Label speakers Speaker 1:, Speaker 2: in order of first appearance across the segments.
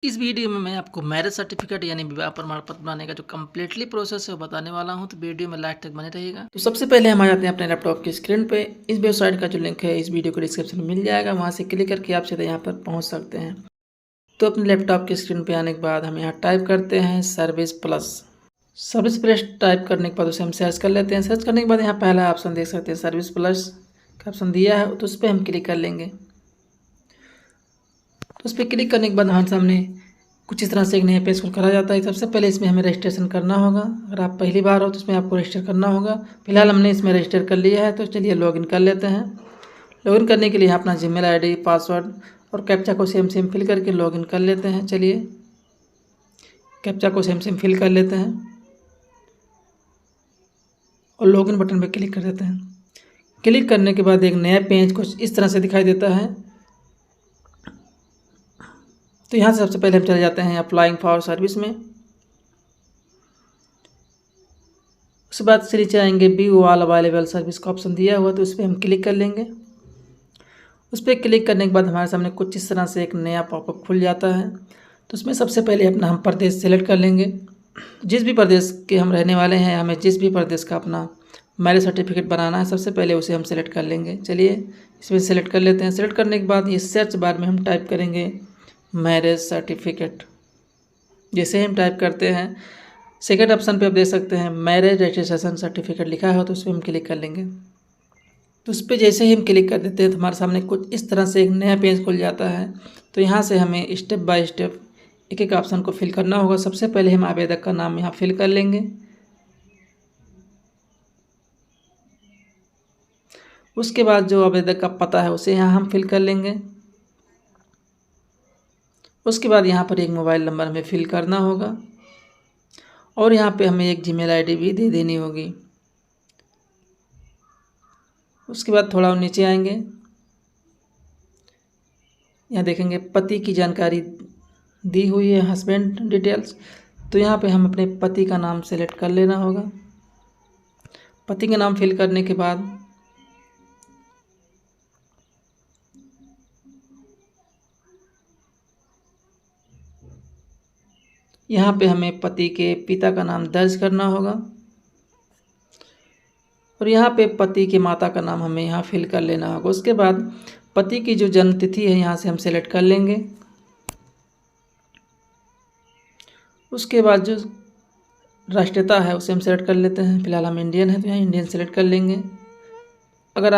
Speaker 1: इस वीडियो में मैं आपको मैरिज सर्टिफिकेट यानी विवाह प्रमाण पत्र बनाने का जो कम्प्लीटली प्रोसेस है वो बताने वाला हूं, तो वीडियो में लास्ट तक बने रहिएगा। तो सबसे पहले हम आ जाते हैं अपने लैपटॉप की स्क्रीन पे। इस वेबसाइट का जो लिंक है इस वीडियो को डिस्क्रिप्शन में मिल जाएगा, वहां से क्लिक करके आप सीधे यहाँ पर पहुँच सकते हैं। तो अपने लैपटॉप की स्क्रीन पर आने के बाद हम यहाँ टाइप करते हैं service plus. Service plus type करने के बाद उसे हम सर्च कर लेते हैं। सर्च करने के बाद यहाँ पहला ऑप्शन देख सकते हैं, सर्विस प्लस का ऑप्शन दिया है, तो उस पर हम क्लिक कर लेंगे। तो उस पर क्लिक करने के बाद हमारे सामने कुछ इस तरह से एक नया पेज खुल करा जाता है। सबसे पहले इसमें हमें रजिस्ट्रेशन करना होगा। अगर आप पहली बार हो तो इसमें आपको रजिस्टर करना होगा। फिलहाल हमने इसमें रजिस्टर कर लिया है, तो चलिए लॉगिन कर लेते हैं। लॉगिन करने के लिए अपना जीमेल आईडी, पासवर्ड और कैप्चा को सेम फिल करके लॉगिन कर लेते हैं। चलिए कैप्चा को सेम फिल कर लेते हैं और लॉगिन बटन पर क्लिक कर देते हैं। क्लिक करने के बाद एक नया पेज कुछ इस तरह से दिखाई देता है। तो यहाँ से सबसे पहले हम चले जाते हैं अप्लाइंग फॉर सर्विस में। उसके बाद से नीचे आएंगे व्यू ऑल अवेलेबल सर्विस का ऑप्शन दिया हुआ, तो उस पर हम क्लिक कर लेंगे। उस पर क्लिक करने के बाद हमारे सामने कुछ इस तरह से एक नया पॉपअप खुल जाता है। तो उसमें सबसे पहले अपना हम प्रदेश सेलेक्ट कर लेंगे। जिस भी प्रदेश के हम रहने वाले हैं, हमें जिस भी प्रदेश का अपना मैरिज सर्टिफिकेट बनाना है, सबसे पहले उसे हम सेलेक्ट कर लेंगे। चलिए इसमें सेलेक्ट कर लेते हैं। सेलेक्ट करने के बाद ये सर्च बार में हम टाइप करेंगे मैरिज सर्टिफिकेट। जैसे हम टाइप करते हैं, सेकेंड ऑप्शन पे आप देख सकते हैं मैरिज रजिस्ट्रेशन सर्टिफिकेट लिखा है, तो उस पर हम क्लिक कर लेंगे। तो उस पर जैसे ही हम क्लिक कर देते हैं तो हमारे सामने कुछ इस तरह से एक नया पेज खुल जाता है। तो यहाँ से हमें स्टेप बाय स्टेप एक एक ऑप्शन को फिल करना होगा। सबसे पहले हम आवेदक का नाम यहाँ फिल कर लेंगे। उसके बाद जो आवेदक का पता है उसे यहाँ हम फिल कर लेंगे। उसके बाद यहाँ पर एक मोबाइल नंबर हमें फिल करना होगा और यहाँ पे हमें एक जीमेल आईडी भी दे देनी होगी। उसके बाद थोड़ा नीचे आएंगे, यहाँ देखेंगे पति की जानकारी दी हुई है, हस्बैंड डिटेल्स। तो यहाँ पे हम अपने पति का नाम सेलेक्ट कर लेना होगा। पति का नाम फिल करने के बाद यहाँ पे हमें पति के पिता का नाम दर्ज करना होगा और यहाँ पे पति के माता का नाम हमें यहाँ फिल कर लेना होगा। उसके बाद पति की जो जन्म तिथि है यहाँ से हम सेलेक्ट कर लेंगे। उसके बाद जो राष्ट्रीयता है उसे हम सेलेक्ट कर लेते हैं। फिलहाल हम इंडियन हैं तो यहाँ इंडियन सेलेक्ट कर लेंगे। अगर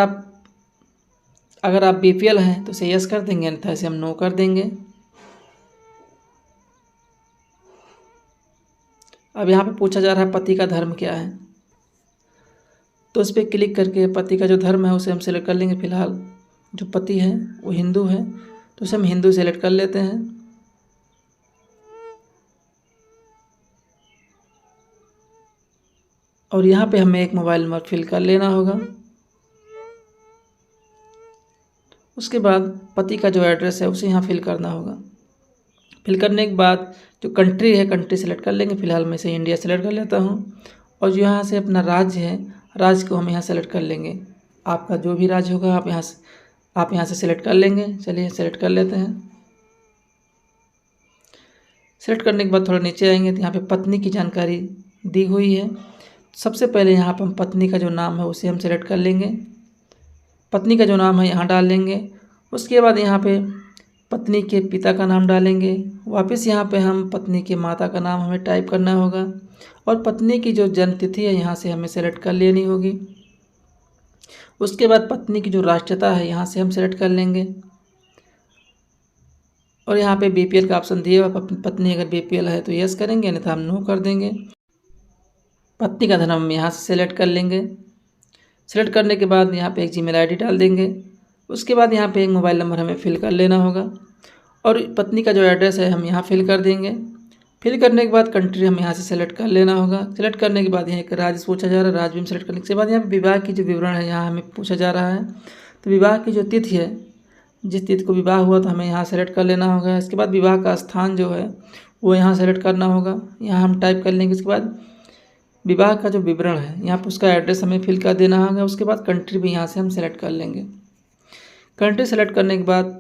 Speaker 1: आप बीपीएल हैं तो इसे यस कर देंगे, अन्यथा इसे हम नो कर देंगे। अब यहाँ पे पूछा जा रहा है पति का धर्म क्या है, तो उस पर क्लिक करके पति का जो धर्म है उसे हम सेलेक्ट कर लेंगे। फिलहाल जो पति है वो हिंदू है, तो उसे हम हिंदू सेलेक्ट कर लेते हैं। और यहाँ पे हमें एक मोबाइल नंबर फिल कर लेना होगा। उसके बाद पति का जो एड्रेस है उसे यहाँ फिल करना होगा। फिल करने के बाद जो कंट्री है, कंट्री सेलेक्ट कर लेंगे। फिलहाल मैं इसे इंडिया सेलेक्ट कर लेता हूँ। और जो यहाँ से अपना राज्य है, राज्य को हम यहाँ सेलेक्ट कर लेंगे। आपका जो भी राज्य होगा आप यहाँ से सेलेक्ट कर लेंगे। चलिए सेलेक्ट कर लेते हैं। सेलेक्ट करने के बाद थोड़ा नीचे आएंगे तो यहाँ पे पत्नी की जानकारी दी हुई है। सबसे पहले यहाँ पर हम पत्नी का जो नाम है उसे हम सेलेक्ट कर लेंगे। पत्नी का जो नाम है यहाँ डाल लेंगे। उसके बाद यहाँ पे पत्नी के पिता का नाम डालेंगे। वापस यहाँ पे हम पत्नी के माता का नाम हमें टाइप करना होगा और पत्नी की जो जन्म तिथि है यहाँ से हमें सेलेक्ट कर लेनी होगी। उसके बाद पत्नी की जो राष्ट्रीयता है यहाँ से हम सेलेक्ट कर लेंगे और यहाँ पे बीपीएल का ऑप्शन दिया हुआ, पत्नी अगर बीपीएल है तो यस करेंगे, अन्यथा हम नो कर देंगे। पत्नी का धर्म हम यहाँ से सेलेक्ट कर लेंगे। सेलेक्ट करने के बाद यहाँ पे एक जीमेल आईडी डाल देंगे। उसके बाद यहाँ पे एक मोबाइल नंबर हमें फिल कर लेना होगा और पत्नी का जो एड्रेस है हम यहाँ फिल कर देंगे। फिल करने के बाद कंट्री हम यहाँ से सेलेक्ट कर लेना होगा। सेलेक्ट करने के बाद यहाँ एक राज्य पूछा जा रहा है, राज्य भी सेलेक्ट करने के बाद यहाँ विवाह की जो विवरण है यहाँ हमें पूछा जा रहा है। तो विवाह की जो तिथि है, जिस तिथि को विवाह हुआ तो हमें यहाँ सेलेक्ट कर लेना होगा। इसके बाद विवाह का स्थान जो है वो यहाँ सेलेक्ट करना होगा, यहाँ हम टाइप कर लेंगे। इसके बाद विवाह का जो विवरण है यहाँ पर उसका एड्रेस हमें फिल कर देना होगा। उसके बाद कंट्री भी यहाँ से हम सेलेक्ट कर लेंगे। कंट्री सेलेक्ट करने के बाद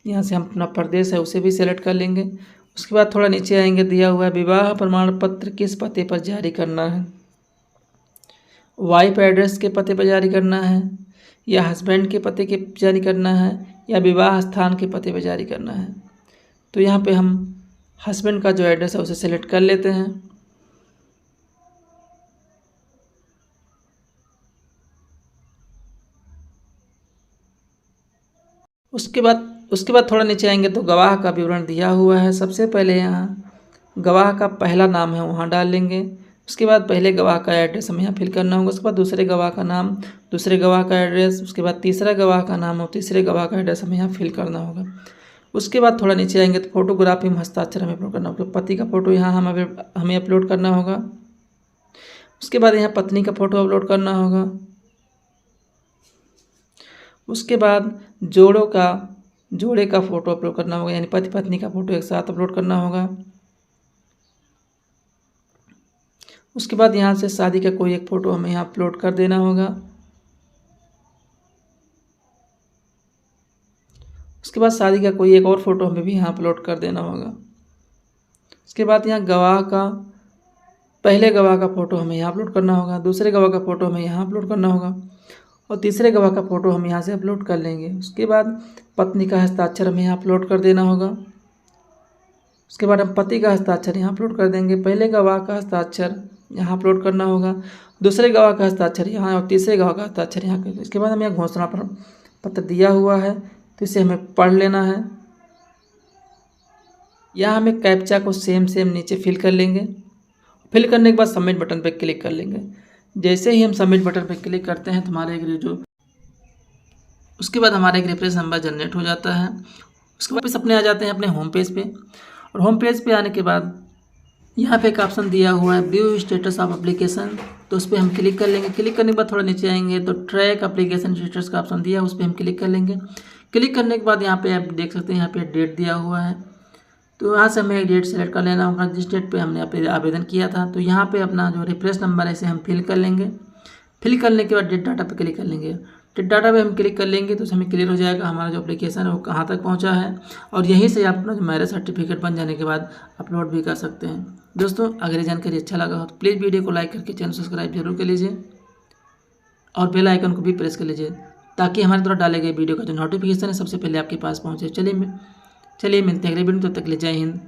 Speaker 1: यहाँ से हम अपना प्रदेश है उसे भी सेलेक्ट कर लेंगे। उसके बाद थोड़ा नीचे आएंगे, दिया हुआ है विवाह प्रमाण पत्र किस पते पर जारी करना है। वाइफ एड्रेस के पते पर जारी करना है, या हस्बैंड के पते के जारी करना है, या विवाह स्थान के पते पर जारी करना है। तो यहाँ पे हम हस्बैंड का जो एड्रेस है उसे सेलेक्ट कर लेते हैं। उसके बाद थोड़ा नीचे आएंगे तो गवाह का विवरण दिया हुआ है। सबसे पहले यहाँ गवाह का पहला नाम है वहाँ डाल लेंगे। उसके बाद पहले गवाह का एड्रेस हमें यहाँ फिल करना होगा। उसके बाद दूसरे गवाह का नाम, दूसरे गवाह का एड्रेस, उसके बाद तीसरा गवाह का नाम और तीसरे गवाह का एड्रेस हमें यहाँ फिल करना होगा। उसके बाद थोड़ा नीचे आएंगे तो फोटोग्राफी में हस्ताक्षर हमें अपलोड करना होगा। पति का फ़ोटो यहाँ हमें अपलोड करना होगा। उसके बाद यहाँ पत्नी का फ़ोटो अपलोड करना होगा। उसके बाद जोड़े का फ़ोटो अपलोड करना होगा, यानी पति पत्नी का फ़ोटो एक साथ अपलोड करना होगा। उसके बाद यहाँ से शादी का कोई एक फ़ोटो हमें यहाँ अपलोड कर देना होगा। उसके बाद शादी का कोई एक और फ़ोटो हमें भी यहाँ अपलोड कर देना होगा। उसके बाद यहाँ पहले गवाह का फ़ोटो हमें यहाँ अपलोड करना होगा, दूसरे गवाह का फ़ोटो हमें यहाँ अपलोड करना होगा और तीसरे गवाह का फ़ोटो हम यहाँ से अपलोड कर लेंगे। उसके बाद पत्नी का हस्ताक्षर हमें यहाँ अपलोड कर देना होगा। उसके बाद हम पति का हस्ताक्षर यहाँ अपलोड कर देंगे। पहले गवाह का हस्ताक्षर यहाँ अपलोड करना होगा, दूसरे गवाह का हस्ताक्षर यहाँ और तीसरे गवाह का हस्ताक्षर यहाँ कर। इसके बाद हमें यह घोषणा पत्र दिया हुआ है तो इसे हमें पढ़ लेना है। यहाँ हमें कैप्चा को सेम नीचे फिल कर लेंगे। फिल करने के बाद सबमिट बटन पर क्लिक कर लेंगे। जैसे ही हम सबमिट बटन पर क्लिक करते हैं तो उसके बाद हमारा एक रेफरेंस नंबर जनरेट हो जाता है। उसके बाद अपने आ जाते हैं अपने होम पेज पे, और होम पेज पे आने के बाद यहाँ पे एक ऑप्शन दिया हुआ है व्यू स्टेटस ऑफ एप्लीकेशन, तो उस पर हम क्लिक कर लेंगे। क्लिक करने के बाद थोड़ा नीचे आएंगे तो ट्रैक एप्लीकेशन स्टेटस का ऑप्शन दिया है, उस पर हम क्लिक कर लेंगे। क्लिक करने के बाद यहाँ पे आप देख सकते हैं यहाँ पे डेट दिया हुआ है, तो यहाँ से हमें एक डेट सेलेक्ट कर लेना होगा जिस डेट पे हमने आवेदन किया था। तो यहाँ पे अपना जो रेफरेंस नंबर है इसे हम फिल कर लेंगे। फिल करने के बाद डेट डाटा पे क्लिक कर लेंगे। डेट डाटा पे हम क्लिक कर लेंगे तो हमें क्लियर हो जाएगा हमारा जो एप्लीकेशन है वो कहाँ तक पहुँचा है, और यहीं से आप अपना जो मैरिज सर्टिफिकेट बन जाने के बाद अपलोड भी कर सकते हैं। दोस्तों, अगर ये जानकारी अच्छा लगा हो तो प्लीज़ वीडियो को लाइक करके चैनल सब्सक्राइब जरूर कर लीजिए और बेल आइकन को भी प्रेस कर लीजिए ताकि हमारे द्वारा डाले गए वीडियो का जो नोटिफिकेशन है सबसे पहले आपके पास पहुँचे। चलिए मिलते हैं अगले वीडियो में, तब तक के लिए जय हिंद,